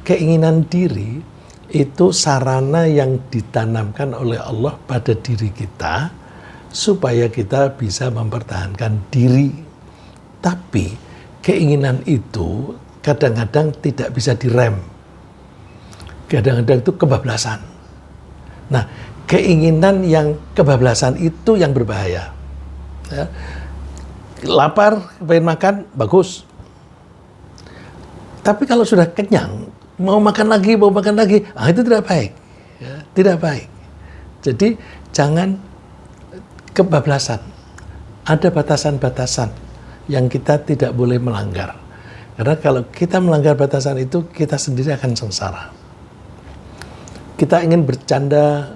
keinginan diri itu sarana yang ditanamkan oleh Allah pada diri kita supaya kita bisa mempertahankan diri. Tapi keinginan itu kadang-kadang tidak bisa direm. Kadang-kadang itu kebablasan. Nah, keinginan yang kebablasan itu yang berbahaya. Ya. Lapar, pengen makan, bagus. Tapi kalau sudah kenyang, mau makan lagi, itu tidak baik. Ya, tidak baik. Jadi jangan kebablasan. Ada batasan-batasan yang kita tidak boleh melanggar. Karena kalau kita melanggar batasan itu, kita sendiri akan sengsara. Kita ingin bercanda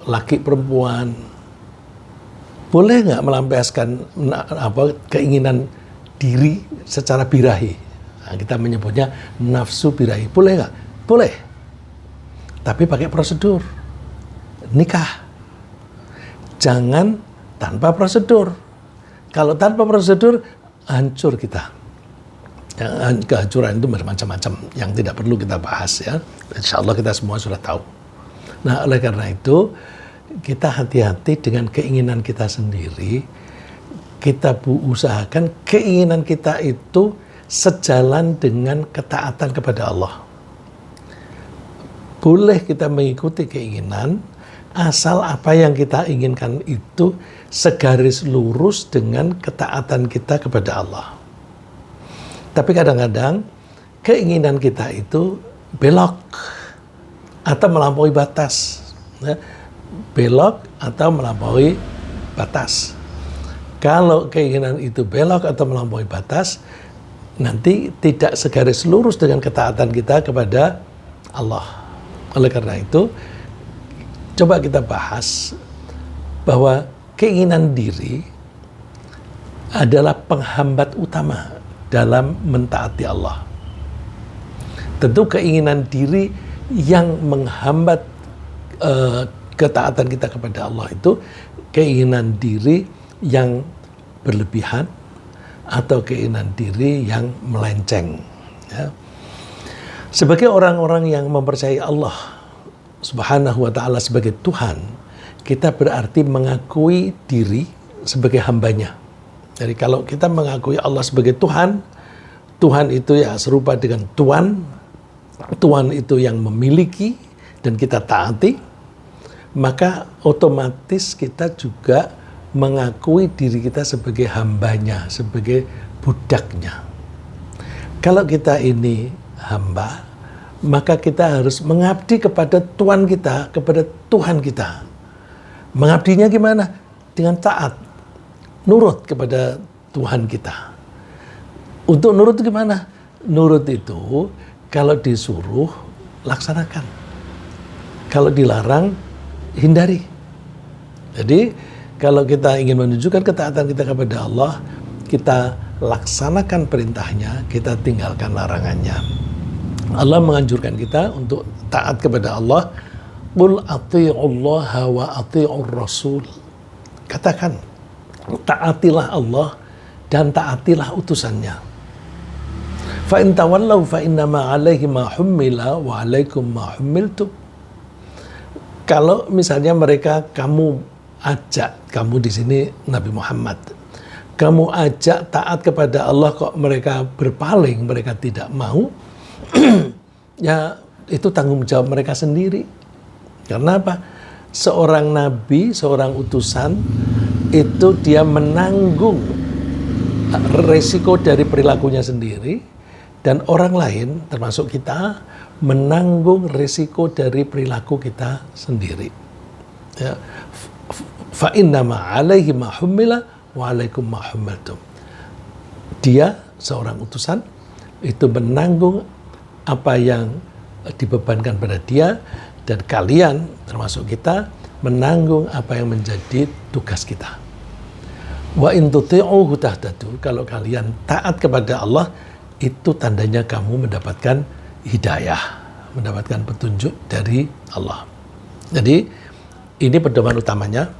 laki perempuan, boleh nggak melampiaskan keinginan diri secara birahi? Nah, kita menyebutnya nafsu birahi. Boleh nggak? Boleh. Tapi pakai prosedur. Nikah. Jangan tanpa prosedur. Kalau tanpa prosedur, hancur kita. Kehancuran itu bermacam-macam yang tidak perlu kita bahas ya. Insya Allah kita semua sudah tahu. Nah, oleh karena itu kita hati-hati dengan keinginan kita sendiri. Kita usahakan keinginan kita itu sejalan dengan ketaatan kepada Allah. Boleh kita mengikuti keinginan asal apa yang kita inginkan itu segaris lurus dengan ketaatan kita kepada Allah. Tapi kadang-kadang keinginan kita itu belok atau melampaui batas. Ya, belok atau melampaui batas. Kalau keinginan itu belok atau melampaui batas, nanti tidak segaris lurus dengan ketaatan kita kepada Allah. Oleh karena itu, coba kita bahas bahwa keinginan diri adalah penghambat utama dalam mentaati Allah. Tentu keinginan diri yang menghambat ketaatan kita kepada Allah itu keinginan diri yang berlebihan atau keinginan diri yang melenceng. Ya. Sebagai orang-orang yang mempercayai Allah Subhanahu wa ta'ala sebagai Tuhan, kita berarti mengakui diri sebagai hambanya. Jadi kalau kita mengakui Allah sebagai Tuhan, Tuhan itu ya serupa dengan Tuan. Tuan itu yang memiliki dan kita taati, maka otomatis kita juga mengakui diri kita sebagai hambanya, sebagai budaknya. Kalau kita ini hamba, maka kita harus mengabdi kepada Tuan kita, kepada Tuhan kita. Mengabdinya gimana? Dengan taat, nurut kepada Tuhan kita. Untuk nurut itu gimana? Nurut itu kalau disuruh laksanakan, kalau dilarang hindari. Jadi kalau kita ingin menunjukkan ketaatan kita kepada Allah, kita laksanakan perintahnya, kita tinggalkan larangannya. Allah menganjurkan kita untuk taat kepada Allah. Qul athi'ullaha wa athi'ur rasul. Katakan, taatilah Allah dan taatilah utusannya. Fa in tawallaw fa innama 'alaihi ma hummila wa 'alaikum ma hummiltum. Kalau misalnya mereka kamu di sini Nabi Muhammad, kamu ajak taat kepada Allah kok mereka berpaling, mereka tidak mau, ya itu tanggung jawab mereka sendiri. Karena apa? Seorang nabi, seorang utusan itu dia menanggung resiko dari perilakunya sendiri, dan orang lain termasuk kita menanggung resiko dari perilaku kita sendiri. Ya. Fa innama 'alaihi ma hummila wa 'alaikum ma hummiltum. Dia seorang utusan itu menanggung apa yang dibebankan pada dia, dan kalian termasuk kita menanggung apa yang menjadi tugas kita. Wa in tuti'uhu tahtadu. Kalau kalian taat kepada Allah, itu tandanya kamu mendapatkan hidayah, mendapatkan petunjuk dari Allah. Jadi ini pedoman utamanya,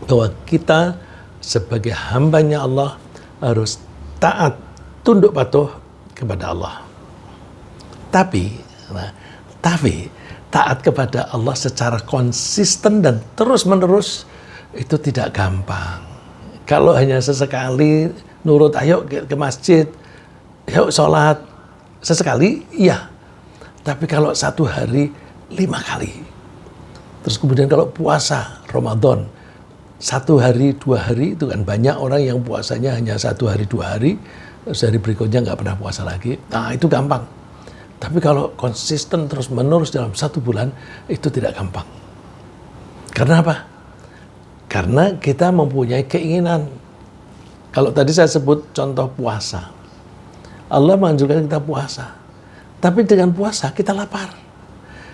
bahwa kita sebagai hambanya Allah harus taat, tunduk patuh kepada Allah. Tapi Nah, tapi taat kepada Allah secara konsisten dan terus-menerus itu tidak gampang. Kalau hanya sesekali nurut, ayo ke masjid, ayo sholat, sesekali, iya. Tapi kalau satu hari 5 kali. Terus kemudian kalau puasa Ramadan, 1 hari, 2 hari, itu kan banyak orang yang puasanya hanya 1 hari, 2 hari, terus hari berikutnya nggak pernah puasa lagi. Nah, itu gampang. Tapi kalau konsisten terus menerus dalam 1 bulan, itu tidak gampang. Karena apa? Karena kita mempunyai keinginan. Kalau tadi saya sebut contoh puasa. Allah menganjurkan kita puasa. Tapi dengan puasa kita lapar.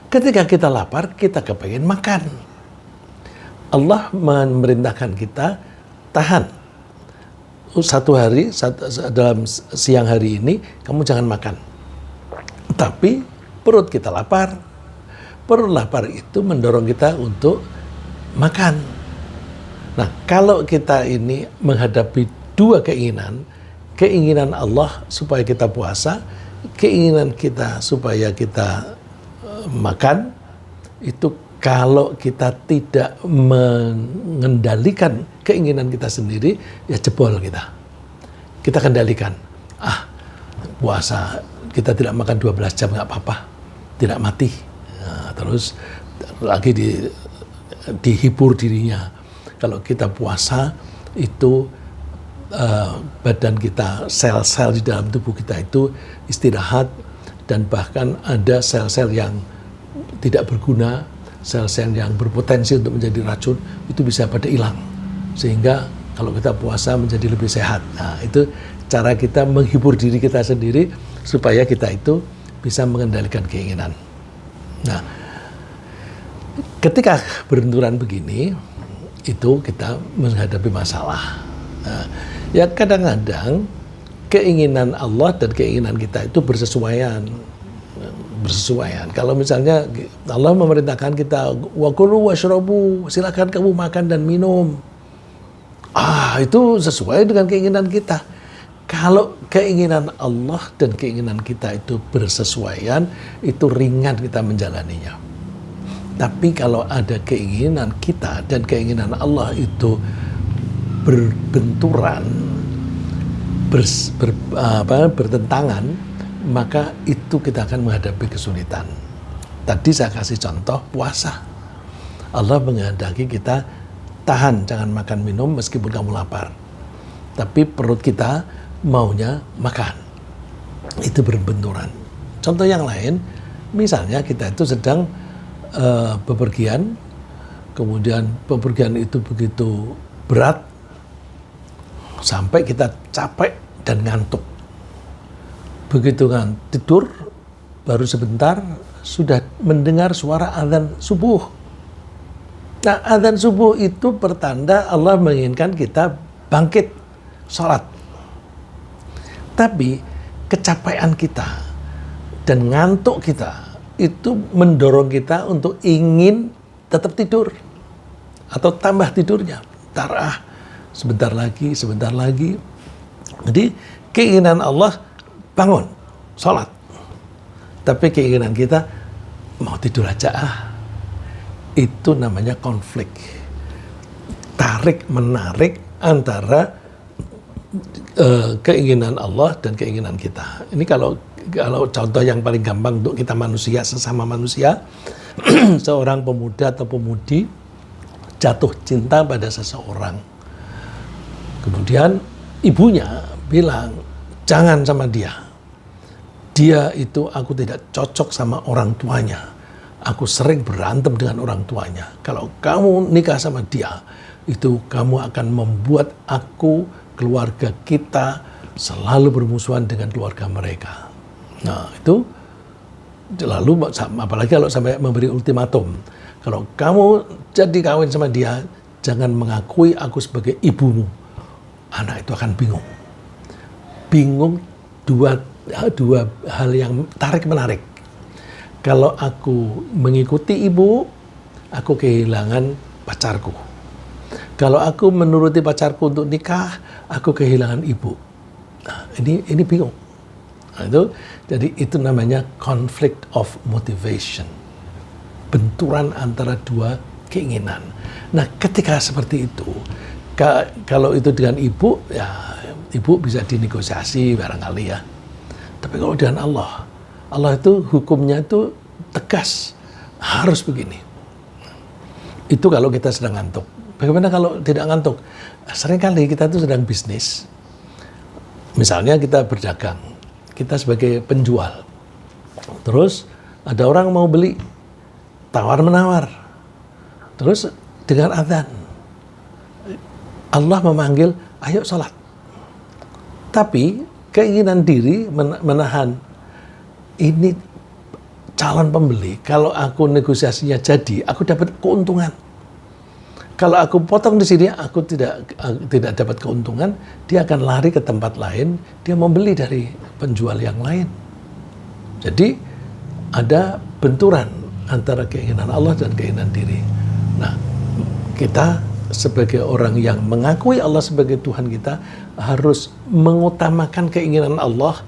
Ketika kita lapar, kita kepengen makan. Allah memerintahkan kita tahan. 1 hari, dalam siang hari ini, kamu jangan makan. Tapi perut kita lapar. Perut lapar itu mendorong kita untuk makan. Nah, kalau kita ini menghadapi 2 keinginan, keinginan Allah supaya kita puasa, keinginan kita supaya kita makan, itu kalau kita tidak mengendalikan keinginan kita sendiri, ya jebol kita. Kita kendalikan. Puasa, kita tidak makan 12 jam nggak apa-apa, tidak mati. Nah, terus lagi dihibur dirinya. Kalau kita puasa, itu badan kita, sel-sel di dalam tubuh kita itu istirahat, dan bahkan ada sel-sel yang tidak berguna, sel-sel yang berpotensi untuk menjadi racun, itu bisa pada hilang. Sehingga kalau kita puasa menjadi lebih sehat. Nah, itu cara kita menghibur diri kita sendiri supaya kita itu bisa mengendalikan keinginan. Nah, ketika berbenturan begini, itu kita menghadapi masalah. Nah, ya kadang-kadang keinginan Allah dan keinginan kita itu bersesuaian. Kalau misalnya Allah memerintahkan kita, wa kulu washrabu, silakan kamu makan dan minum. Itu sesuai dengan keinginan kita. Kalau keinginan Allah dan keinginan kita itu bersesuaian, itu ringan kita menjalaninya. Tapi kalau ada keinginan kita dan keinginan Allah itu berbenturan, bertentangan, maka itu kita akan menghadapi kesulitan. Tadi saya kasih contoh puasa. Allah menghendaki kita tahan, jangan makan minum meskipun kamu lapar. Tapi perut kita maunya makan. Itu berbenturan. Contoh yang lain, misalnya kita itu sedang bepergian, kemudian bepergian itu begitu berat sampai kita capek dan ngantuk. Begitu tidur, baru sebentar sudah mendengar suara azan subuh. Nah, azan subuh itu pertanda Allah menginginkan kita bangkit sholat. Tapi kecapean kita dan ngantuk kita itu mendorong kita untuk ingin tetap tidur atau tambah tidurnya. Sebentar lagi. Jadi keinginan Allah bangun, sholat. Tapi keinginan kita mau tidur aja. Itu namanya konflik. Tarik-menarik antara keinginan Allah dan keinginan kita. Ini kalau contoh yang paling gampang untuk kita manusia, sesama manusia, seorang pemuda atau pemudi jatuh cinta pada seseorang. Kemudian ibunya bilang, jangan sama dia. Dia itu aku tidak cocok sama orang tuanya. Aku sering berantem dengan orang tuanya. Kalau kamu nikah sama dia, itu kamu akan membuat aku, keluarga kita, selalu bermusuhan dengan keluarga mereka. Nah, itu lalu apalagi kalau sampai memberi ultimatum. Kalau kamu jadi kawin sama dia, jangan mengakui aku sebagai ibumu. Anak itu akan bingung. Bingung dua hal yang tarik-menarik. Kalau aku mengikuti ibu, aku kehilangan pacarku. Kalau aku menuruti pacarku untuk nikah, aku kehilangan ibu. Nah, ini bingung. Nah, jadi itu namanya conflict of motivation. Benturan antara dua keinginan. Nah, ketika seperti itu, kalau itu dengan ibu, ya ibu bisa dinegosiasi barangkali ya. Tapi kalau dengan Allah, Allah itu hukumnya itu tegas, harus begini. Itu kalau kita sedang ngantuk. Bagaimana kalau tidak ngantuk? Seringkali kita itu sedang bisnis. Misalnya kita berdagang, kita sebagai penjual. Terus ada orang mau beli, tawar-menawar. Terus dengan adzan, Allah memanggil, ayo sholat. Tapi keinginan diri menahan, ini calon pembeli, kalau aku negosiasinya jadi, aku dapat keuntungan. Kalau aku potong di sini, aku tidak dapat keuntungan, dia akan lari ke tempat lain, dia membeli dari penjual yang lain. Jadi ada benturan antara keinginan Allah dan keinginan diri. Nah, kita sebagai orang yang mengakui Allah sebagai Tuhan kita harus mengutamakan keinginan Allah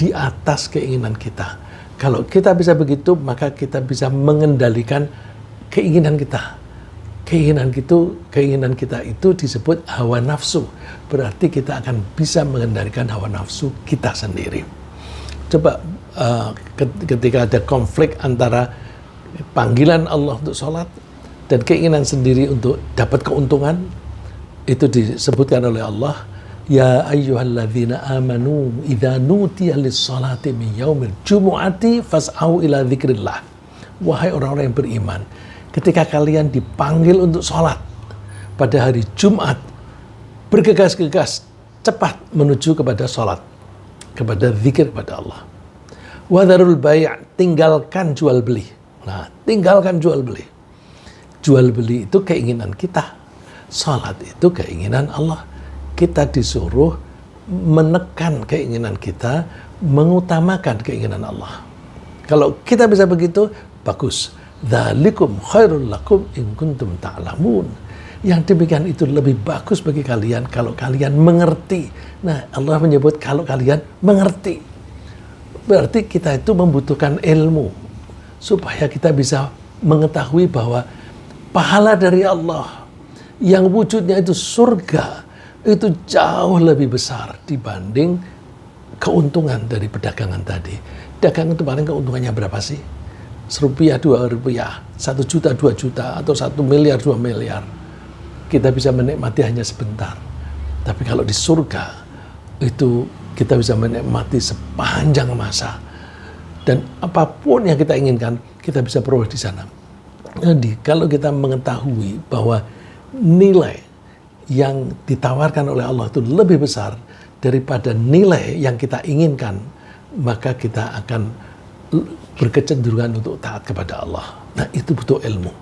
di atas keinginan kita. Kalau kita bisa begitu, maka kita bisa mengendalikan keinginan kita. Keinginan kita itu disebut hawa nafsu. Berarti kita akan bisa mengendalikan hawa nafsu kita sendiri. Coba ketika ada konflik antara panggilan Allah untuk sholat dan keinginan sendiri untuk dapat keuntungan, itu disebutkan oleh Allah, ya ayyuhalladzina amanu idza nutiya lis-sholati min yaumil jumu'ati fas'au ila dzikrillah. Wahai orang-orang yang beriman, ketika kalian dipanggil untuk sholat pada hari Jumat, bergegas-gegas cepat menuju kepada sholat, kepada zikir kepada Allah. Wadharul bai', tinggalkan jual beli. Nah, tinggalkan jual beli. Jual beli itu keinginan kita. Sholat itu keinginan Allah. Kita disuruh menekan keinginan kita, mengutamakan keinginan Allah. Kalau kita bisa begitu, bagus. Dzalikum khairul lakum in kuntum ta'lamun. Yang demikian itu lebih bagus bagi kalian kalau kalian mengerti. Nah, Allah menyebut kalau kalian mengerti. Berarti kita itu membutuhkan ilmu supaya kita bisa mengetahui bahwa pahala dari Allah yang wujudnya itu surga itu jauh lebih besar dibanding keuntungan dari perdagangan tadi. Dagang itu paling keuntungannya berapa sih? Rupiah, 2 rupiah, 1 juta, 2 juta, atau 1 miliar, 2 miliar. Kita bisa menikmati hanya sebentar. Tapi kalau di surga, itu kita bisa menikmati sepanjang masa. Dan apapun yang kita inginkan, kita bisa peroleh di sana. Jadi, kalau kita mengetahui bahwa nilai yang ditawarkan oleh Allah itu lebih besar daripada nilai yang kita inginkan, maka kita akan berkecenderungan untuk taat kepada Allah. Nah, itu butuh ilmu.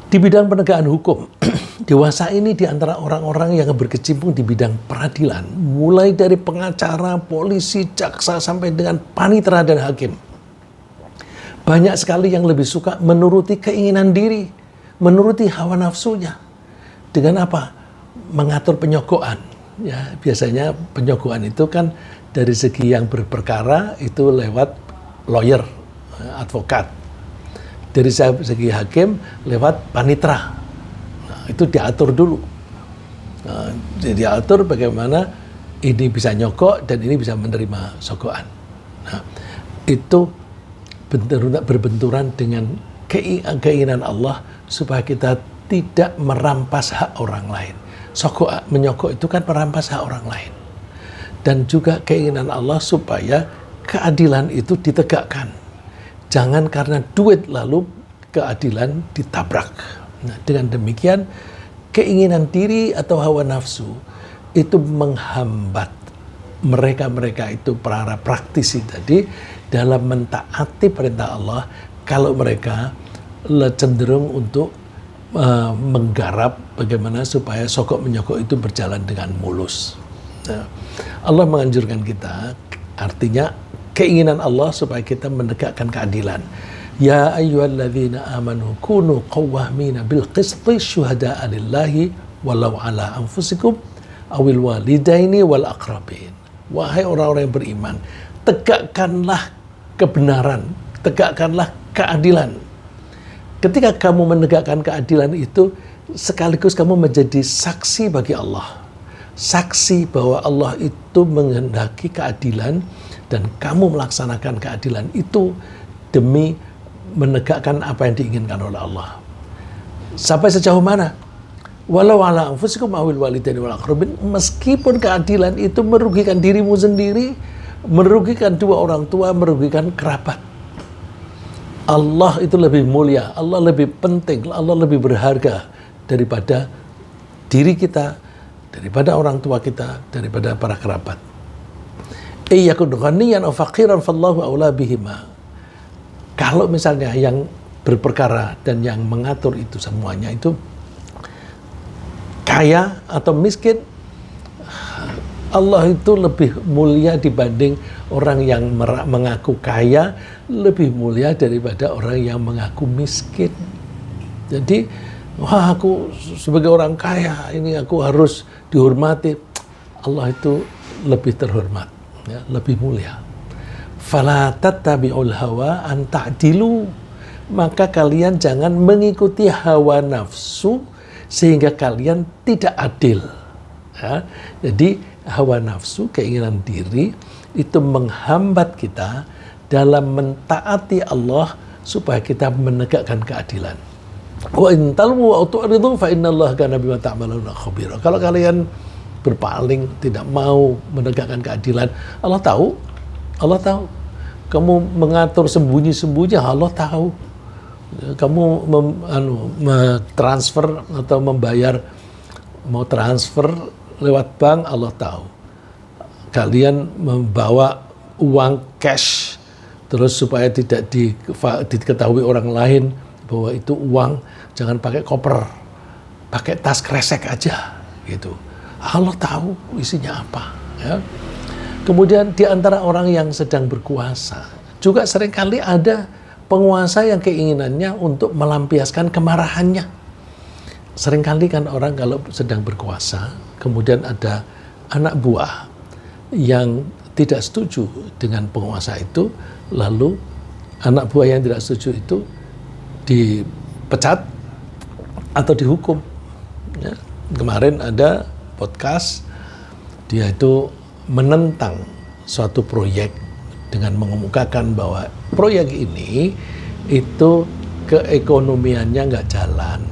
Di bidang penegakan hukum, dewasa ini di antara orang-orang yang berkecimpung di bidang peradilan, mulai dari pengacara, polisi, jaksa, sampai dengan panitera dan hakim. Banyak sekali yang lebih suka menuruti keinginan diri, menuruti hawa nafsunya. Dengan apa? Mengatur penyogokan. Ya, biasanya penyogokan itu kan dari segi yang berperkara itu lewat lawyer, advokat. Dari segi hakim lewat panitera. Nah, itu diatur dulu. Nah, diatur bagaimana ini bisa nyogok dan ini bisa menerima sogokan. Nah, itu berbenturan dengan keinginan Allah supaya kita tidak merampas hak orang lain. Menyogok itu kan merampas hak orang lain. Dan juga keinginan Allah supaya keadilan itu ditegakkan. Jangan karena duit lalu keadilan ditabrak. Nah, dengan demikian keinginan diri atau hawa nafsu itu menghambat mereka itu para praktisi tadi dalam mentaati perintah Allah kalau mereka cenderung untuk menggarap bagaimana supaya sogok menyogok itu berjalan dengan mulus. Nah, Allah menganjurkan kita, artinya keinginan Allah supaya kita menegakkan keadilan. Ya ayyuhalladzina amanu kunu qawwamina bil qisti syuhada'a lillahi walau ala anfusikum awil walidaini wal aqrabin. Wahai orang-orang yang beriman, tegakkanlah kebenaran, tegakkanlah keadilan. Ketika kamu menegakkan keadilan itu, sekaligus kamu menjadi saksi bagi Allah. Saksi bahwa Allah itu menghendaki keadilan dan kamu melaksanakan keadilan itu demi menegakkan apa yang diinginkan oleh Allah. Sampai sejauh mana? Walau ala anfusikum awil walidaini wal aqrabin, meskipun keadilan itu merugikan dirimu sendiri, merugikan dua orang tua, merugikan kerabat. Allah itu lebih mulia, Allah lebih penting, Allah lebih berharga daripada diri kita, daripada orang tua kita, daripada para kerabat. Iyakun ghaniyan aw faqiran fallahu aula bihima. Kalau misalnya yang berperkara dan yang mengatur itu semuanya itu kaya atau miskin, Allah itu lebih mulia dibanding orang yang mengaku kaya, lebih mulia daripada orang yang mengaku miskin. Jadi, wah aku sebagai orang kaya, ini aku harus dihormati. Allah itu lebih terhormat, ya, lebih mulia. Fala tattabi'ul hawa an ta'dilu. Maka kalian jangan mengikuti hawa nafsu sehingga kalian tidak adil. Ya, jadi hawa nafsu, keinginan diri itu menghambat kita dalam mentaati Allah supaya kita menegakkan keadilan. Wa in talwu wa tu'ridu fa innallaha kana bima ta'maluna khabira. Kalau kalian berpaling, tidak mau menegakkan keadilan, Allah tahu. Allah tahu. Kamu mengatur sembunyi-sembunyi, Allah tahu. Kamu transfer atau membayar, mau transfer lewat bank, Allah tahu. Kalian membawa uang cash terus supaya tidak diketahui orang lain bahwa itu uang, jangan pakai koper, pakai tas kresek aja gitu. Allah tahu isinya apa, ya. Kemudian di antara orang yang sedang berkuasa juga seringkali ada penguasa yang keinginannya untuk melampiaskan kemarahannya. Seringkali kan orang kalau sedang berkuasa, kemudian ada anak buah yang tidak setuju dengan penguasa itu, lalu anak buah yang tidak setuju itu dipecat atau dihukum. Ya. Kemarin ada podcast, dia itu menentang suatu proyek dengan mengemukakan bahwa proyek ini itu keekonomiannya nggak jalan.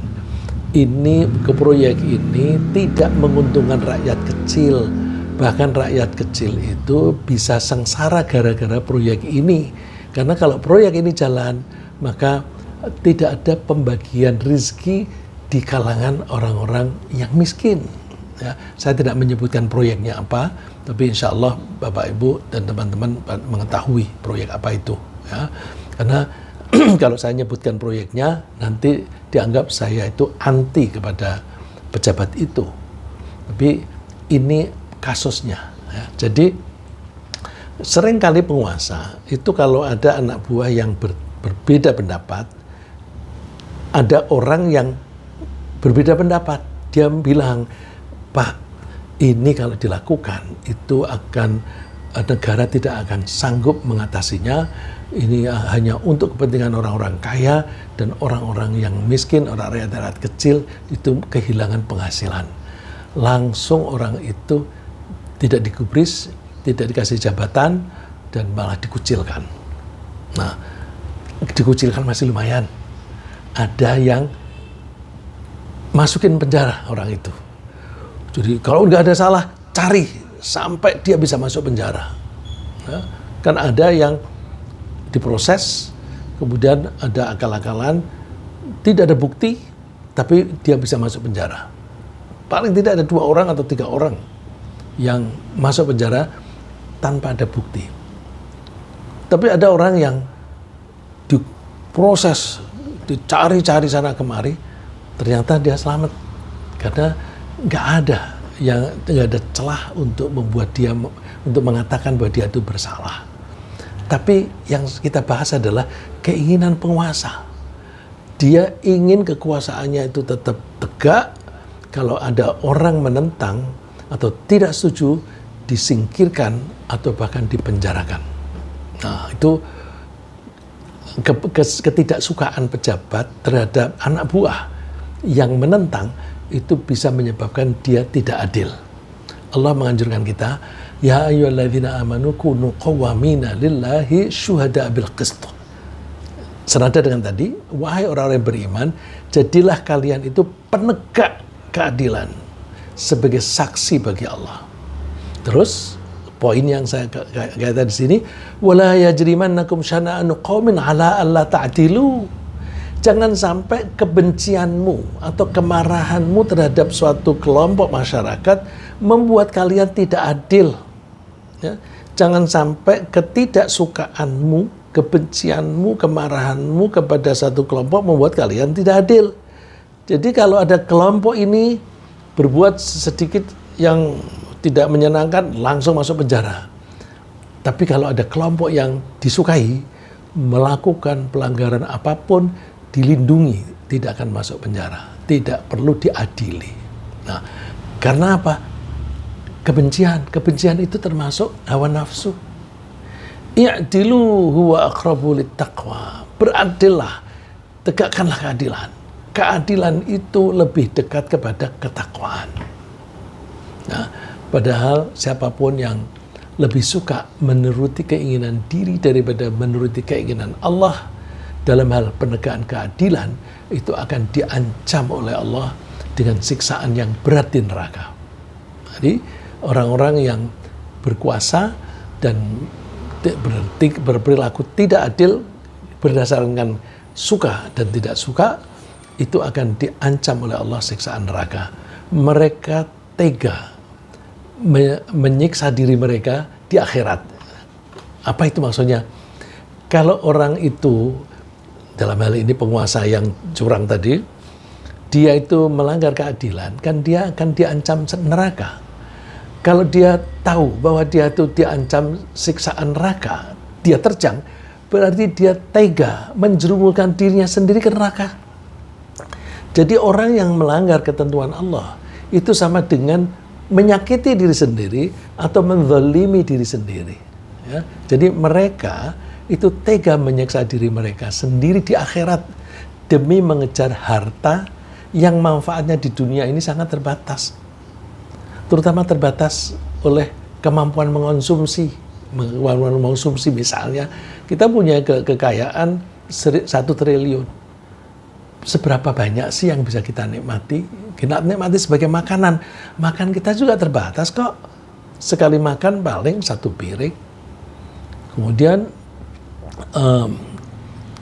Proyek ini tidak menguntungkan rakyat kecil. Bahkan rakyat kecil itu bisa sengsara gara-gara proyek ini. Karena kalau proyek ini jalan, maka tidak ada pembagian rezeki di kalangan orang-orang yang miskin. Ya, saya tidak menyebutkan proyeknya apa, tapi insya Allah Bapak Ibu dan teman-teman mengetahui proyek apa itu. Ya. Karena kalau saya nyebutkan proyeknya, nanti dianggap saya itu anti kepada pejabat itu. Tapi ini kasusnya. Ya. Jadi seringkali penguasa itu kalau ada anak buah yang berbeda pendapat, ada orang yang berbeda pendapat, dia bilang, Pak, ini kalau dilakukan itu akan negara tidak akan sanggup mengatasinya. Ini hanya untuk kepentingan orang-orang kaya dan orang-orang yang miskin, orang rakyat kecil itu kehilangan penghasilan. Langsung orang itu tidak digubris, tidak dikasih jabatan dan malah dikucilkan. Nah, dikucilkan masih lumayan. Ada yang masukin penjara orang itu. Jadi kalau nggak ada salah, cari sampai dia bisa masuk penjara. Ya, kan ada yang diproses, kemudian ada akal-akalan, tidak ada bukti, tapi dia bisa masuk penjara. Paling tidak ada 2 orang atau 3 orang yang masuk penjara tanpa ada bukti. Tapi ada orang yang diproses, dicari-cari sana kemari, ternyata dia selamat karena nggak ada celah untuk membuat dia, untuk mengatakan bahwa dia itu bersalah. Tapi yang kita bahas adalah keinginan penguasa. Dia ingin kekuasaannya itu tetap tegak. Kalau ada orang menentang atau tidak setuju, disingkirkan atau bahkan dipenjarakan. Nah, itu ketidaksukaan pejabat terhadap anak buah yang menentang itu bisa menyebabkan dia tidak adil. Allah menganjurkan kita, ya ayyuhalladzina amanu kunu qawwamina lillahi syuhada bil qist. Senada dengan tadi, wahai orang-orang yang beriman, jadilah kalian itu penegak keadilan sebagai saksi bagi Allah. Terus poin yang saya katakan di sini, wala yajrimannakum syana'anu qaumin ala alla ta'dilu. Jangan sampai kebencianmu atau kemarahanmu terhadap suatu kelompok masyarakat membuat kalian tidak adil. Ya. Jangan sampai ketidaksukaanmu, kebencianmu, kemarahanmu kepada satu kelompok membuat kalian tidak adil. Jadi kalau ada kelompok ini berbuat sedikit yang tidak menyenangkan, langsung masuk penjara. Tapi kalau ada kelompok yang disukai, melakukan pelanggaran apapun, dilindungi, tidak akan masuk penjara, tidak perlu diadili. Nah, karena apa? Kebencian itu termasuk hawa nafsu. I'dilu huwa aqrabu littaqwa. Beradillah, tegakkanlah keadilan. Keadilan itu lebih dekat kepada ketakwaan. Nah, padahal siapapun yang lebih suka menuruti keinginan diri daripada menuruti keinginan Allah dalam hal penegakan keadilan, itu akan diancam oleh Allah dengan siksaan yang berat di neraka. Jadi orang-orang yang berkuasa dan berperilaku tidak adil berdasarkan suka dan tidak suka, itu akan diancam oleh Allah siksaan neraka. Mereka tega menyiksa diri mereka di akhirat. Apa itu maksudnya? Kalau orang itu, dalam hal ini penguasa yang curang tadi, dia itu melanggar keadilan, kan dia akan diancam neraka. Kalau dia tahu bahwa dia itu diancam siksaan neraka, dia terjang, berarti dia tega menjerumuskan dirinya sendiri ke neraka. Jadi orang yang melanggar ketentuan Allah itu sama dengan menyakiti diri sendiri atau menzalimi diri sendiri. Ya. Jadi mereka itu tega menyiksa diri mereka sendiri di akhirat demi mengejar harta yang manfaatnya di dunia ini sangat terbatas. Terutama terbatas oleh kemampuan mengonsumsi. Misalnya kita punya kekayaan 1 triliun. Seberapa banyak sih yang bisa kita nikmati? Kita nikmati sebagai makanan. Makan kita juga terbatas kok. Sekali makan paling 1 piring. Kemudian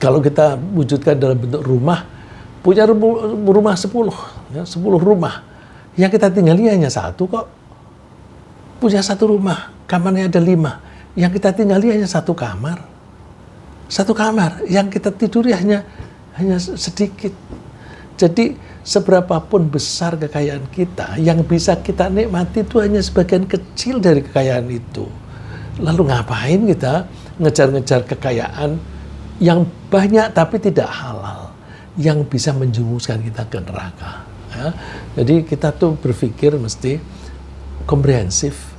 kalau kita wujudkan dalam bentuk rumah, punya rumah 10, ya, 10 rumah. Yang kita tinggali hanya 1 kok. Punya 1 rumah, kamarnya ada 5. Yang kita tinggali hanya 1 kamar. 1 kamar, yang kita tiduri hanya sedikit. Jadi seberapapun besar kekayaan kita, yang bisa kita nikmati itu hanya sebagian kecil dari kekayaan itu. Lalu ngapain kita ngejar-ngejar kekayaan yang banyak tapi tidak halal, yang bisa menjerumuskan kita ke neraka. Ya. Jadi kita tuh berpikir mesti komprehensif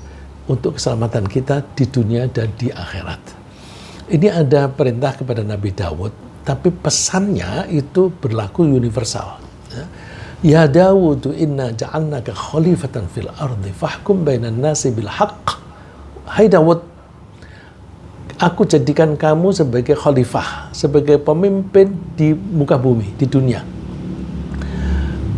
untuk keselamatan kita di dunia dan di akhirat. Ini ada perintah kepada Nabi Daud, tapi pesannya itu berlaku universal. Ya Dawud, inna ja'alnaka khalifatan fil ardi fahkum bainan nasi bil haqq. Hai Dawud, aku jadikan kamu sebagai khalifah, sebagai pemimpin di muka bumi, di dunia.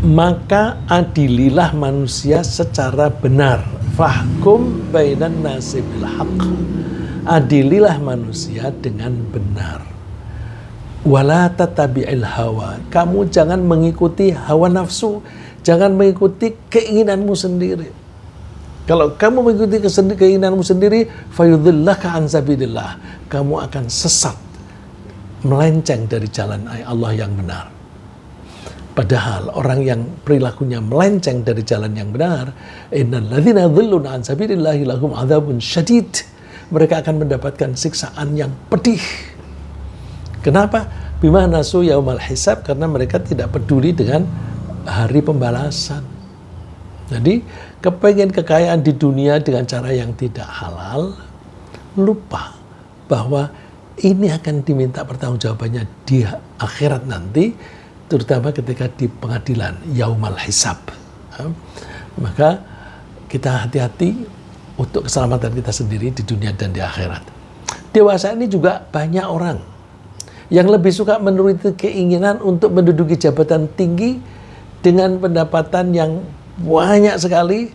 Maka adililah manusia secara benar. Fahkum bainan nasi bil haqq. Adililah manusia dengan benar. Wala tatabi'il hawa. Kamu jangan mengikuti hawa nafsu, jangan mengikuti keinginanmu sendiri. Kalau kamu mengikuti keinginanmu sendiri, fayudhillaka an sabilillah, kamu akan sesat, melenceng dari jalan Allah yang benar. Padahal orang yang perilakunya melenceng dari jalan yang benar, innal ladzina dhilluna an sabilillahi lahum adzabun syadid. Mereka akan mendapatkan siksaan yang pedih. Kenapa? Bima nasu yaumal hisab, karena mereka tidak peduli dengan hari pembalasan. Jadi kepengen kekayaan di dunia dengan cara yang tidak halal, lupa bahwa ini akan diminta pertanggungjawabannya di akhirat nanti, terutama ketika di pengadilan, yaumal hisab. Maka kita hati-hati untuk keselamatan kita sendiri di dunia dan di akhirat. Dewasa ini juga banyak orang yang lebih suka menuruti keinginan untuk menduduki jabatan tinggi dengan pendapatan yang banyak sekali,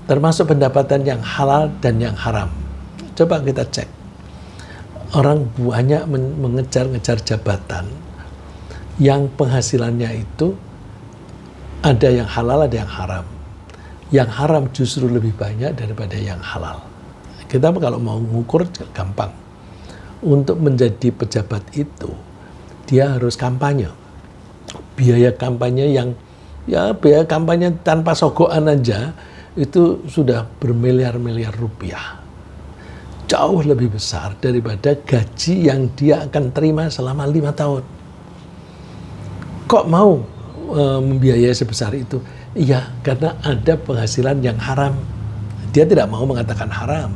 termasuk pendapatan yang halal dan yang haram. Coba kita cek. Orang banyak mengejar-ngejar jabatan yang penghasilannya itu ada yang halal, ada yang haram. Yang haram justru lebih banyak daripada yang halal. Kita kalau mau mengukur gampang. Untuk menjadi pejabat itu, dia harus kampanye. Biaya kampanye biaya kampanye tanpa sogokan aja itu sudah bermiliar-miliar rupiah. Jauh lebih besar daripada gaji yang dia akan terima selama 5 tahun. Kok mau membiayai sebesar itu? Iya, karena ada penghasilan yang haram. Dia tidak mau mengatakan haram,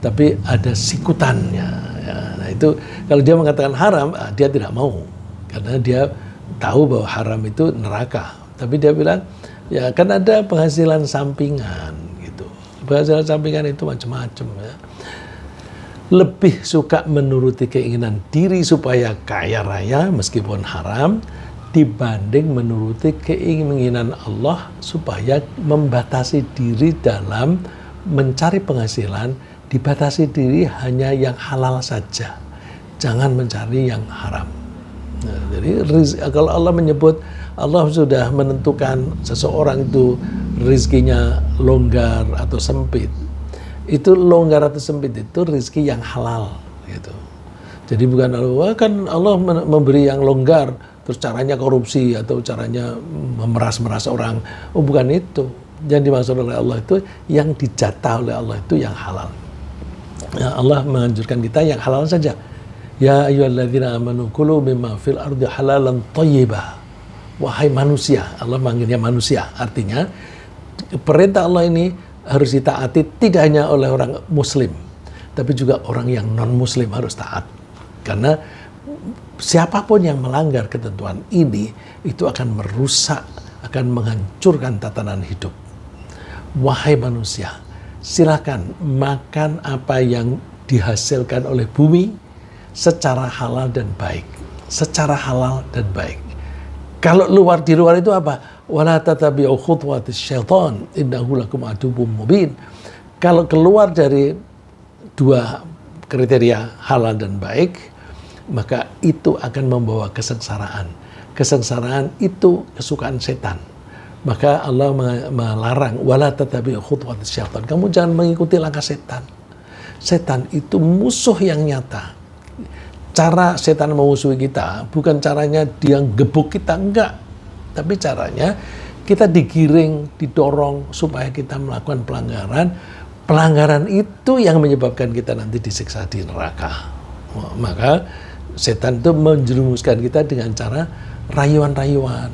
tapi ada sikutannya. Ya, nah itu kalau dia mengatakan haram, dia tidak mau, karena dia tahu bahwa haram itu neraka. Tapi dia bilang, ya kan ada penghasilan sampingan gitu. Penghasilan sampingan itu macam-macam ya. Lebih suka menuruti keinginan diri supaya kaya raya meskipun haram, dibanding menuruti keinginan Allah supaya membatasi diri dalam mencari penghasilan, dibatasi diri hanya yang halal saja, jangan mencari yang haram. Nah, jadi kalau Allah menyebut, Allah sudah menentukan seseorang itu rizkinya longgar atau sempit, itu longgar atau sempit itu rizki yang halal gitu. Jadi bukan kan Allah memberi yang longgar terus caranya korupsi atau caranya memeras-meras orang. Oh, bukan itu. Yang dimaksud oleh Allah itu yang dijatah oleh Allah itu yang halal. Ya, Allah menganjurkan kita yang halal saja. Ya ayyuhalladzina amanu kulu mimma fil ardi halalan thayyibah. Wahai manusia, Allah manggilnya manusia. Artinya perintah Allah ini harus ditaati tidak hanya oleh orang muslim, tapi juga orang yang non muslim harus taat. Karena siapapun yang melanggar ketentuan ini, itu akan merusak, akan menghancurkan tatanan hidup. Wahai manusia, silakan makan apa yang dihasilkan oleh bumi secara halal dan baik. Secara halal dan baik. Kalau di luar itu apa? Wala tatabi'u khutuwatis syaitan innahu lakum aduwwum mubin. Kalau keluar dari dua kriteria halal dan baik, maka itu akan membawa kesengsaraan. Kesengsaraan itu kesukaan setan. Maka Allah melarang wala tatabi'u khutuwatis syaitan. Kamu jangan mengikuti langkah setan. Setan itu musuh yang nyata. Cara setan memusuhi kita bukan caranya dia gebuk kita, enggak. Tapi caranya kita digiring, didorong supaya kita melakukan pelanggaran. Pelanggaran itu yang menyebabkan kita nanti disiksa di neraka. Maka setan itu menjerumuskan kita dengan cara rayuan-rayuan,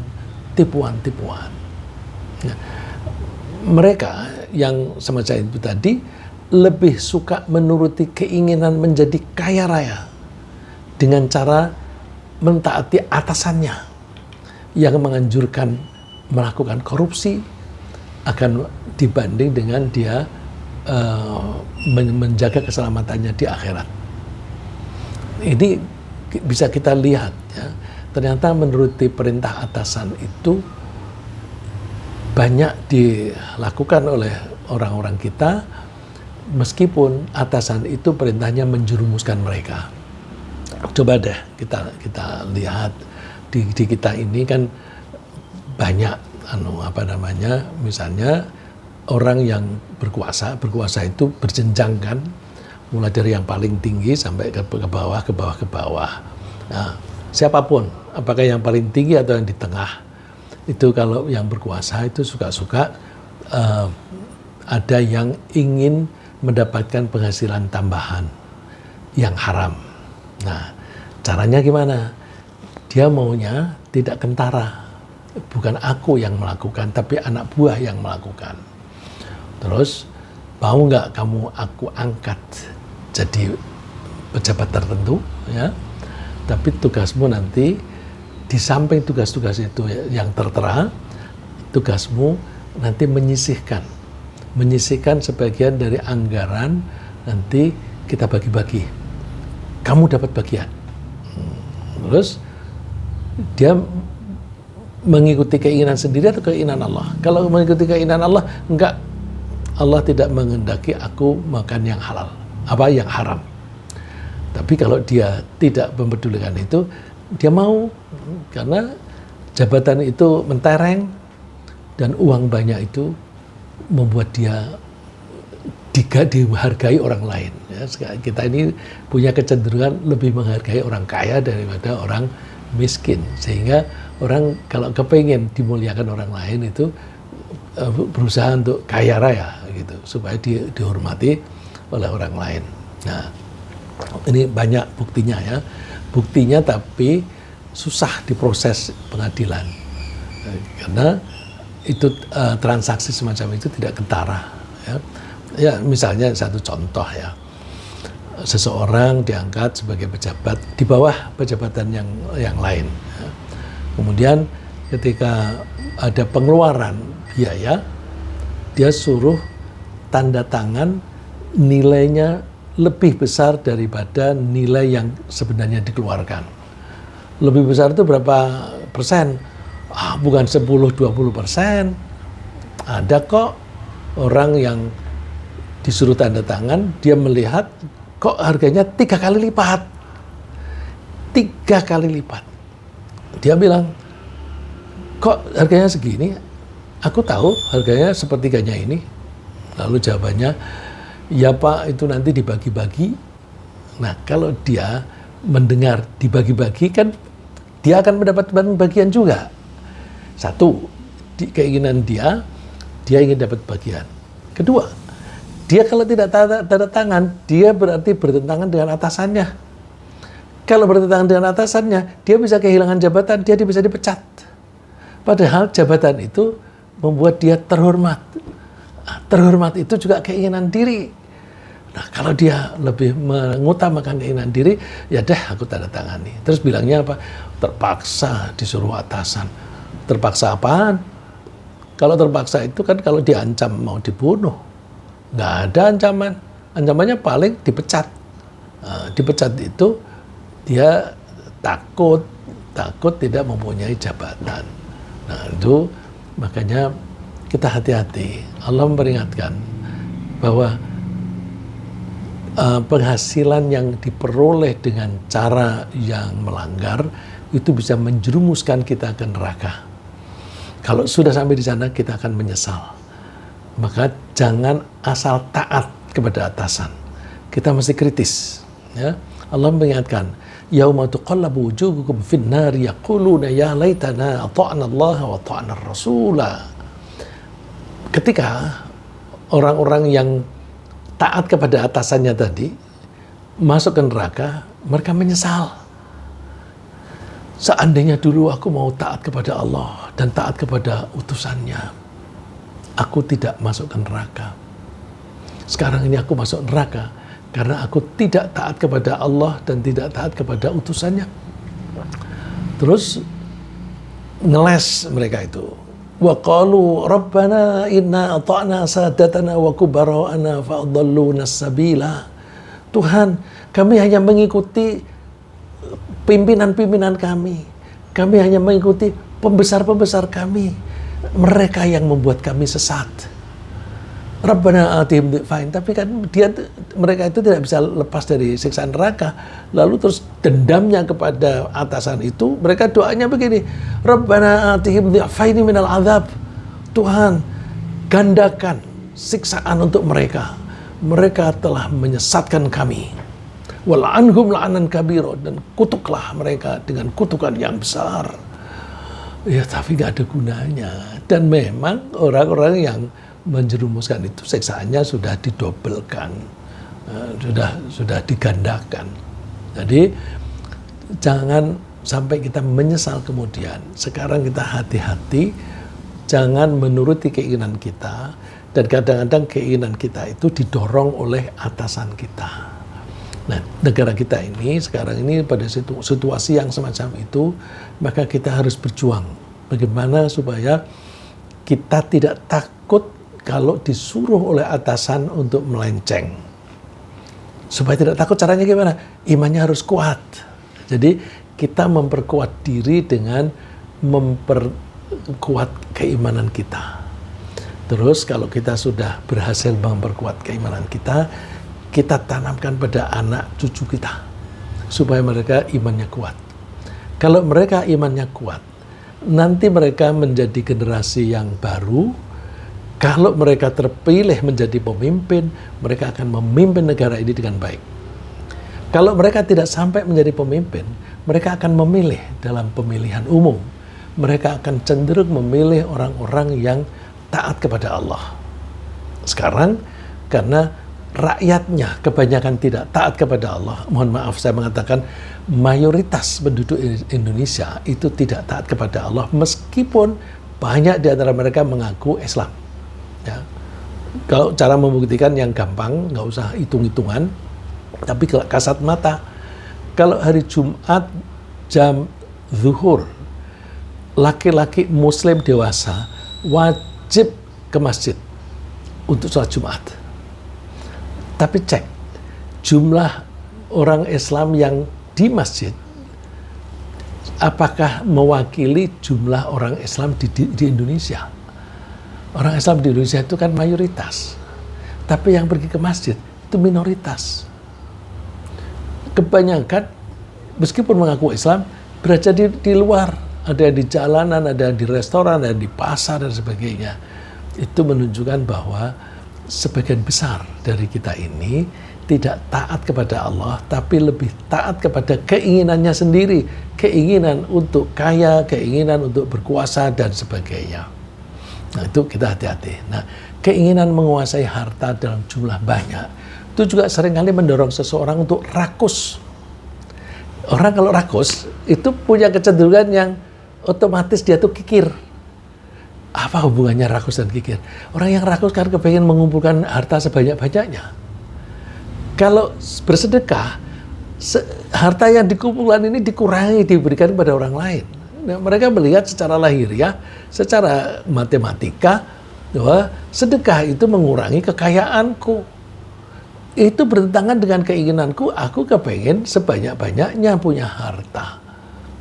tipuan-tipuan. Nah, mereka yang semacam itu tadi lebih suka menuruti keinginan menjadi kaya raya dengan cara mentaati atasannya yang menganjurkan melakukan korupsi akan dibanding dengan dia menjaga keselamatannya di akhirat. Ini bisa kita lihat ya, ternyata menuruti perintah atasan itu banyak dilakukan oleh orang-orang kita meskipun atasan itu perintahnya menjerumuskan mereka. Coba deh kita lihat di kita ini kan banyak misalnya orang yang berkuasa itu berjenjang kan, mulai dari yang paling tinggi sampai ke bawah. Nah, siapapun, apakah yang paling tinggi atau yang di tengah, itu kalau yang berkuasa itu suka-suka ada yang ingin mendapatkan penghasilan tambahan yang haram. Nah, caranya gimana? Dia maunya tidak kentara. Bukan aku yang melakukan, tapi anak buah yang melakukan. Terus, mau nggak kamu aku angkat jadi pejabat tertentu, ya? Tapi tugasmu nanti di samping tugas-tugas itu yang tertera, tugasmu nanti menyisihkan sebagian dari anggaran, nanti kita bagi-bagi. Kamu dapat bagian. Terus dia mengikuti keinginan sendiri atau keinginan Allah? Kalau mengikuti keinginan Allah, enggak. Allah tidak menghendaki aku makan yang halal, yang haram. Tapi kalau dia tidak mempedulikan itu, dia mau, karena jabatan itu mentereng dan uang banyak itu membuat dia dihargai orang lain. Ya, kita ini punya kecenderungan lebih menghargai orang kaya daripada orang miskin, sehingga orang kalau kepengen dimuliakan orang lain itu berusaha untuk kaya raya gitu, supaya dihormati oleh orang lain. Nah, ini banyak buktinya ya, tapi susah diproses pengadilan karena itu transaksi semacam itu tidak kentara. Ya, misalnya satu contoh ya, seseorang diangkat sebagai pejabat di bawah pejabatan yang lain. Ya. Kemudian ketika ada pengeluaran biaya, dia suruh tanda tangan nilainya lebih besar daripada nilai yang sebenarnya dikeluarkan. Lebih besar itu berapa persen? Bukan 10-20%. Ada kok orang yang disuruh tanda tangan, dia melihat kok harganya 3 kali lipat. 3 kali lipat. Dia bilang, kok harganya segini? Aku tahu harganya sepertiganya ini. Lalu jawabannya, ya Pak, itu nanti dibagi-bagi. Nah, kalau dia mendengar dibagi-bagi, kan dia akan mendapat bagian juga. Satu, keinginan dia ingin dapat bagian. Kedua, dia kalau tidak tanda tangan, dia berarti bertentangan dengan atasannya. Kalau bertentangan dengan atasannya, dia bisa kehilangan jabatan, dia bisa dipecat. Padahal jabatan itu membuat dia terhormat. Terhormat itu juga keinginan diri. Nah, kalau dia lebih mengutamakan keinginan diri, ya deh aku tanda tangani. Terus bilangnya apa? Terpaksa disuruh atasan. Terpaksa apaan? Kalau terpaksa itu kan kalau diancam mau dibunuh. Nggak ada ancaman. Ancamannya paling dipecat. Dipecat itu dia takut tidak mempunyai jabatan. Nah, itu makanya kita hati-hati. Allah memperingatkan bahwa penghasilan yang diperoleh dengan cara yang melanggar itu bisa menjerumuskan kita ke neraka. Kalau sudah sampai di sana, kita akan menyesal. Maka jangan asal taat kepada atasan. Kita mesti kritis. Ya. Allah mengingatkan, yauma tuqallabu wujuhukum fin nar yaquluna ya laitana ata'na Allah wa ata'na ar-rasula. Ketika orang-orang yang taat kepada atasannya tadi masuk ke neraka, mereka menyesal. Seandainya dulu aku mau taat kepada Allah dan taat kepada utusannya, aku tidak masuk ke neraka. Sekarang ini aku masuk neraka karena aku tidak taat kepada Allah dan tidak taat kepada utusannya. Terus ngeles mereka itu. Wa qalu rabbana inna ata'na sadatana wa kubara'ana fa'adalluna sabila. Tuhan, kami hanya mengikuti pimpinan-pimpinan kami. Kami hanya mengikuti pembesar-pembesar kami. Mereka yang membuat kami sesat. Rabbana atihim dhi'fain. Tapi kan mereka itu tidak bisa lepas dari siksaan neraka. Lalu terus dendamnya kepada atasan itu, mereka doanya begini, Rabbana atihim dhi'faini minal azab. Tuhan, gandakan siksaan untuk mereka. Mereka telah menyesatkan kami. Wal'anhum la'anan kabiro. Dan kutuklah mereka dengan kutukan yang besar. Ya, tapi gak ada gunanya. Dan memang orang-orang yang menjerumuskan itu siksaannya sudah didobelkan, sudah digandakan. Jadi jangan sampai kita menyesal kemudian. Sekarang kita hati-hati Jangan menuruti keinginan kita, dan kadang-kadang keinginan kita itu didorong oleh atasan kita. Nah, negara kita ini sekarang ini pada situasi yang semacam itu, maka kita harus berjuang. Bagaimana supaya kita tidak takut kalau disuruh oleh atasan untuk melenceng. Supaya tidak takut, caranya gimana? Imannya harus kuat. Jadi kita memperkuat diri dengan memperkuat keimanan kita. Terus kalau kita sudah berhasil memperkuat keimanan kita, kita tanamkan pada anak cucu kita supaya mereka imannya kuat. Kalau mereka imannya kuat, nanti mereka menjadi generasi yang baru. Kalau mereka terpilih menjadi pemimpin, mereka akan memimpin negara ini dengan baik. Kalau mereka tidak sampai menjadi pemimpin, mereka akan memilih dalam pemilihan umum. Mereka akan cenderung memilih orang-orang yang taat kepada Allah. Sekarang karena rakyatnya kebanyakan tidak taat kepada Allah, mohon maaf saya mengatakan mayoritas penduduk Indonesia itu tidak taat kepada Allah, meskipun banyak di antara mereka mengaku Islam. Ya. Kalau cara membuktikan yang gampang, nggak usah hitung-hitungan, tapi kasat mata. Kalau hari Jumat jam zuhur, laki-laki Muslim dewasa wajib ke masjid untuk sholat Jumat. Tapi cek jumlah orang Islam yang di masjid, apakah mewakili jumlah orang Islam di Indonesia? Orang Islam di Indonesia itu kan mayoritas, tapi yang pergi ke masjid itu minoritas. Kebanyakan meskipun mengaku Islam berada di luar, ada di jalanan, ada di restoran, ada di pasar dan sebagainya. Itu menunjukkan bahwa sebagian besar dari kita ini tidak taat kepada Allah, tapi lebih taat kepada keinginannya sendiri, keinginan untuk kaya, keinginan untuk berkuasa dan sebagainya. Nah, itu kita hati-hati. Nah, keinginan menguasai harta dalam jumlah banyak itu juga seringkali mendorong seseorang untuk rakus. Orang kalau rakus itu punya kecenderungan yang otomatis dia tuh kikir. Apa hubungannya rakus dan kikir? Orang yang rakus kan kepengen mengumpulkan harta sebanyak-banyaknya. Kalau bersedekah, harta yang dikumpulkan ini dikurangi, diberikan kepada orang lain. Nah, mereka melihat secara lahiriah, secara matematika, bahwa sedekah itu mengurangi kekayaanku. Itu bertentangan dengan keinginanku, aku kepengen sebanyak-banyaknya punya harta.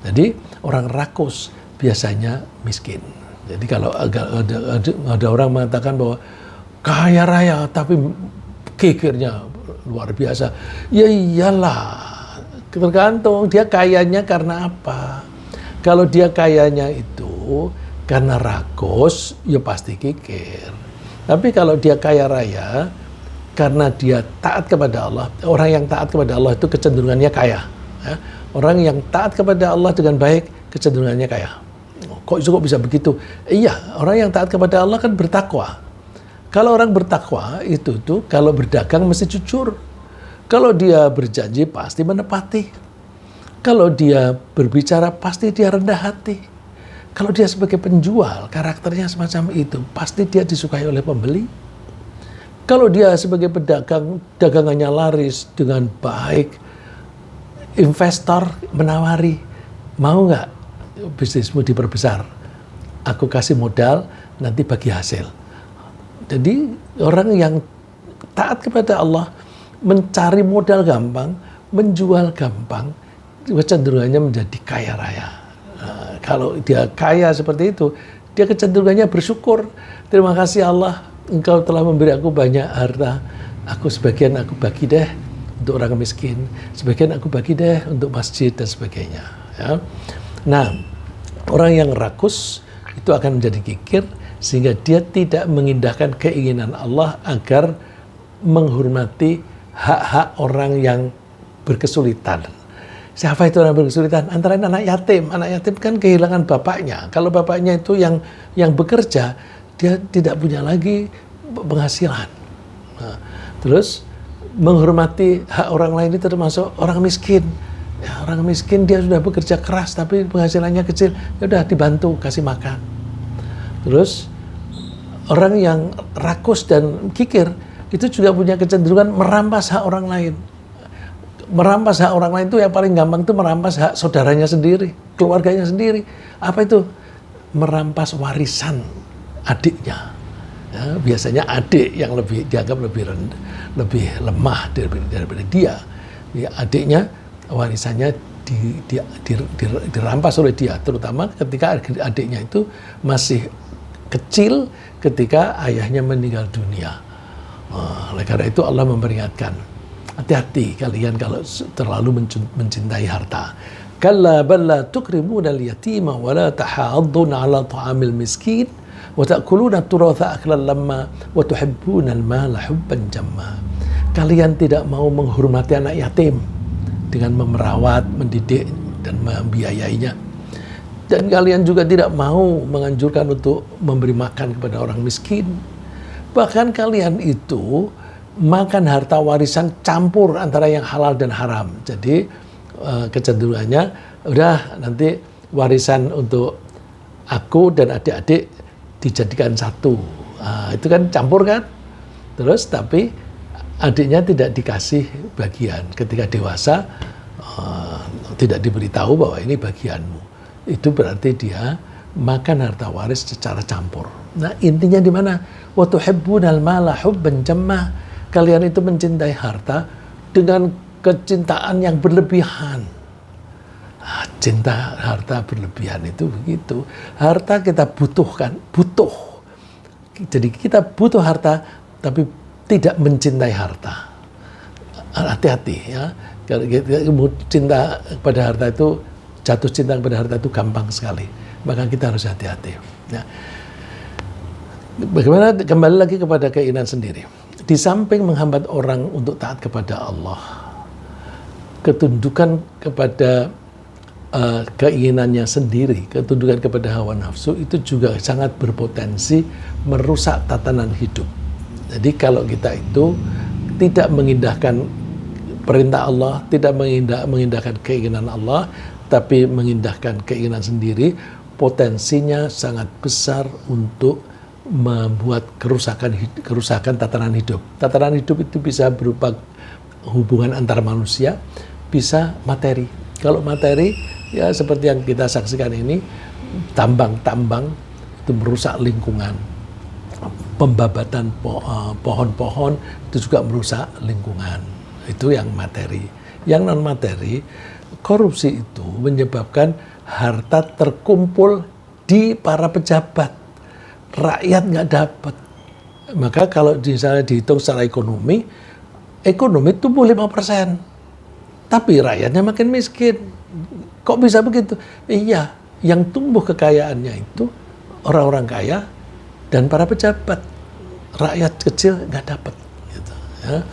Jadi orang rakus biasanya miskin. Jadi kalau ada orang mengatakan bahwa kaya raya tapi kikirnya luar biasa, ya iyalah, tergantung dia kayanya karena apa. Kalau dia kayanya itu karena rakus, ya pasti kikir. Tapi kalau dia kaya raya karena dia taat kepada Allah, orang yang taat kepada Allah itu kecenderungannya kaya. Ya. Orang yang taat kepada Allah dengan baik, kecenderungannya kaya. Kok bisa begitu? Iya, orang yang taat kepada Allah kan bertakwa. Kalau orang bertakwa itu tuh kalau berdagang mesti jujur. Kalau dia berjanji pasti menepati. Kalau dia berbicara pasti dia rendah hati. Kalau dia sebagai penjual, karakternya semacam itu, pasti dia disukai oleh pembeli. Kalau dia sebagai pedagang, dagangannya laris dengan baik, investor menawari, mau nggak bisnismu diperbesar? Aku kasih modal, nanti bagi hasil. Jadi orang yang taat kepada Allah, mencari modal gampang, menjual gampang, kecenderungannya menjadi kaya raya. Nah, kalau dia kaya seperti itu, dia kecenderungannya bersyukur. Terima kasih Allah, Engkau telah memberi aku banyak harta. Sebagian aku bagi deh untuk orang miskin, sebagian aku bagi deh untuk masjid dan sebagainya. Ya. Nah, orang yang rakus itu akan menjadi kikir sehingga dia tidak mengindahkan keinginan Allah agar menghormati hak-hak orang yang berkesulitan. Siapa itu orang berkesulitan? Antara anak yatim. Anak yatim kan kehilangan bapaknya. Kalau bapaknya itu yang bekerja, dia tidak punya lagi penghasilan. Nah, terus menghormati hak orang lain itu termasuk orang miskin. Ya, orang miskin dia sudah bekerja keras tapi penghasilannya kecil, ya udah dibantu kasih makan. Terus orang yang rakus dan kikir itu juga punya kecenderungan merampas hak orang lain. Merampas hak orang lain itu yang paling gampang itu merampas hak saudaranya sendiri, keluarganya sendiri. Apa itu? Merampas warisan adiknya. Ya, biasanya adik yang dianggap lebih lemah daripada dia. Ya, adiknya warisannya dirampas oleh dia, terutama ketika adiknya itu masih kecil ketika ayahnya meninggal dunia. Oleh karena itu Allah memperingatkan, hati-hati kalian kalau terlalu mencintai harta. Kalla bal la tukrimuna al-yatima wa la tahadduna 'ala ta'amil miskin wa ta'kuluna turatha aklan lamma wa tuhibbuna al-mala hubban jamma. Kalian tidak mau menghormati anak yatim dengan memerawat, mendidik dan membiayainya. Dan kalian juga tidak mau menganjurkan untuk memberi makan kepada orang miskin. Bahkan kalian itu makan harta warisan campur antara yang halal dan haram. Jadi kecenderungannya udah nanti warisan untuk aku dan adik-adik dijadikan satu. Itu kan campur kan? Terus tapi adiknya tidak dikasih bagian. Ketika dewasa tidak diberitahu bahwa ini bagianmu. Itu berarti dia makan harta waris secara campur. Nah, intinya di mana? Wa tuhibbunal mala hubban jamma. Kalian itu mencintai harta dengan kecintaan yang berlebihan. Cinta harta berlebihan itu begitu. Harta kita butuhkan, butuh. Jadi kita butuh harta tapi tidak mencintai harta. Hati-hati ya. Kalau cinta pada harta itu, jatuh cinta kepada harta itu gampang sekali. Maka kita harus hati-hati. Ya. Bagaimana kembali lagi kepada keinginan sendiri. Di samping menghambat orang untuk taat kepada Allah, ketundukan kepada keinginannya sendiri, ketundukan kepada hawa nafsu itu juga sangat berpotensi merusak tatanan hidup. Jadi kalau kita itu tidak mengindahkan perintah Allah, tidak mengindahkan keinginan Allah, tapi mengindahkan keinginan sendiri, potensinya sangat besar untuk membuat kerusakan tatanan hidup. Tatanan hidup itu bisa berupa hubungan antar manusia, bisa materi. Kalau materi, ya seperti yang kita saksikan ini, tambang-tambang itu merusak lingkungan. Pembabatan pohon-pohon itu juga merusak lingkungan. Itu yang materi. Yang non-materi, korupsi itu menyebabkan harta terkumpul di para pejabat. Rakyat nggak dapat. Maka kalau misalnya dihitung secara ekonomi tumbuh 5%. Tapi rakyatnya makin miskin. Kok bisa begitu? Iya, yang tumbuh kekayaannya itu orang-orang kaya dan para pejabat. Rakyat kecil nggak dapat. Gitu, ya.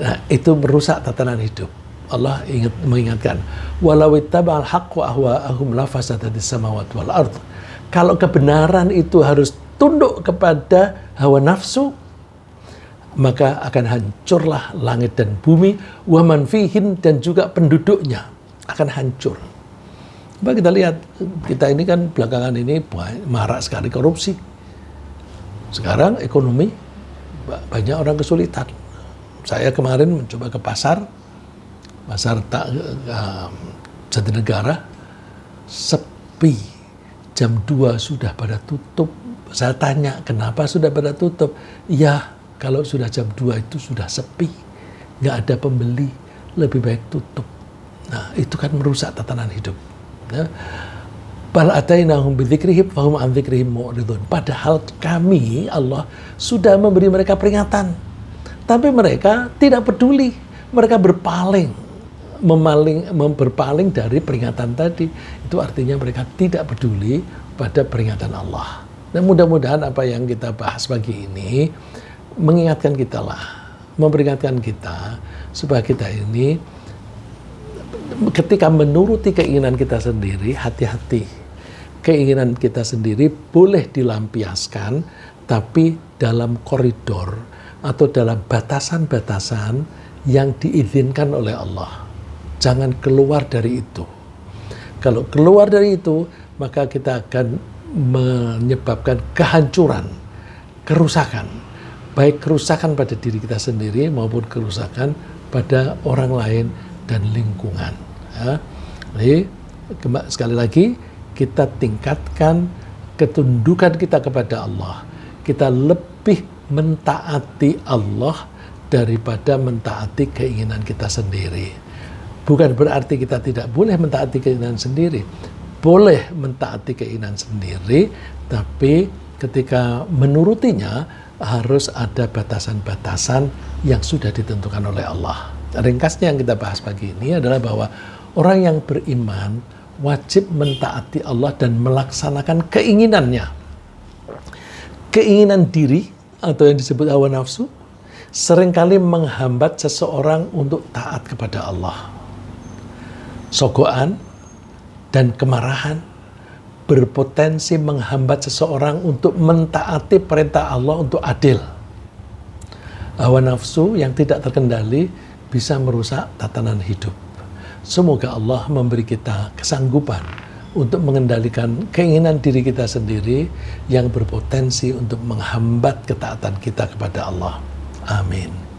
Nah, itu merusak tatanan hidup. Allah mengingatkan, walau ittaba'al haqqu ahwa'ahum la fasadatis samawati wal ardh. Kalau kebenaran itu harus tunduk kepada hawa nafsu, maka akan hancurlah langit dan bumi, wa man fihin, dan juga penduduknya akan hancur. Coba kita lihat, kita ini kan belakangan ini marak sekali korupsi. Sekarang ekonomi banyak orang kesulitan. Saya kemarin mencoba ke pasar Jatinegara, sepi. Jam 2 sudah pada tutup. Saya tanya, kenapa sudah pada tutup? Ya, kalau sudah jam 2 itu sudah sepi. Nggak ada pembeli, lebih baik tutup. Nah, itu kan merusak tatanan hidup. Ya. Bal atainahum bidzikrihim fahum an dzikrihim mu'ridun. Padahal kami, Allah, sudah memberi mereka peringatan. Tapi mereka tidak peduli. Mereka berpaling dari peringatan tadi. Itu artinya mereka tidak peduli pada peringatan Allah. Dan mudah-mudahan apa yang kita bahas pagi ini mengingatkan kita memperingatkan kita supaya kita ini ketika menuruti keinginan kita sendiri, hati-hati. Keinginan kita sendiri boleh dilampiaskan, tapi dalam koridor atau dalam batasan-batasan yang diizinkan oleh Allah. Jangan keluar dari itu. Kalau keluar dari itu, maka kita akan menyebabkan kehancuran, kerusakan, baik kerusakan pada diri kita sendiri maupun kerusakan pada orang lain dan lingkungan. Ya. Jadi sekali lagi kita tingkatkan ketundukan kita kepada Allah. Kita lebih mentaati Allah daripada mentaati keinginan kita sendiri. Bukan berarti kita tidak boleh mentaati keinginan sendiri. Boleh mentaati keinginan sendiri, tapi ketika menurutinya harus ada batasan-batasan yang sudah ditentukan oleh Allah. Ringkasnya yang kita bahas pagi ini adalah bahwa orang yang beriman wajib mentaati Allah dan melaksanakan keinginannya. Keinginan diri atau yang disebut hawa nafsu seringkali menghambat seseorang untuk taat kepada Allah. Sogokan dan kemarahan berpotensi menghambat seseorang untuk mentaati perintah Allah untuk adil. Hawa nafsu yang tidak terkendali bisa merusak tatanan hidup. Semoga Allah memberi kita kesanggupan untuk mengendalikan keinginan diri kita sendiri yang berpotensi untuk menghambat ketaatan kita kepada Allah. Amin.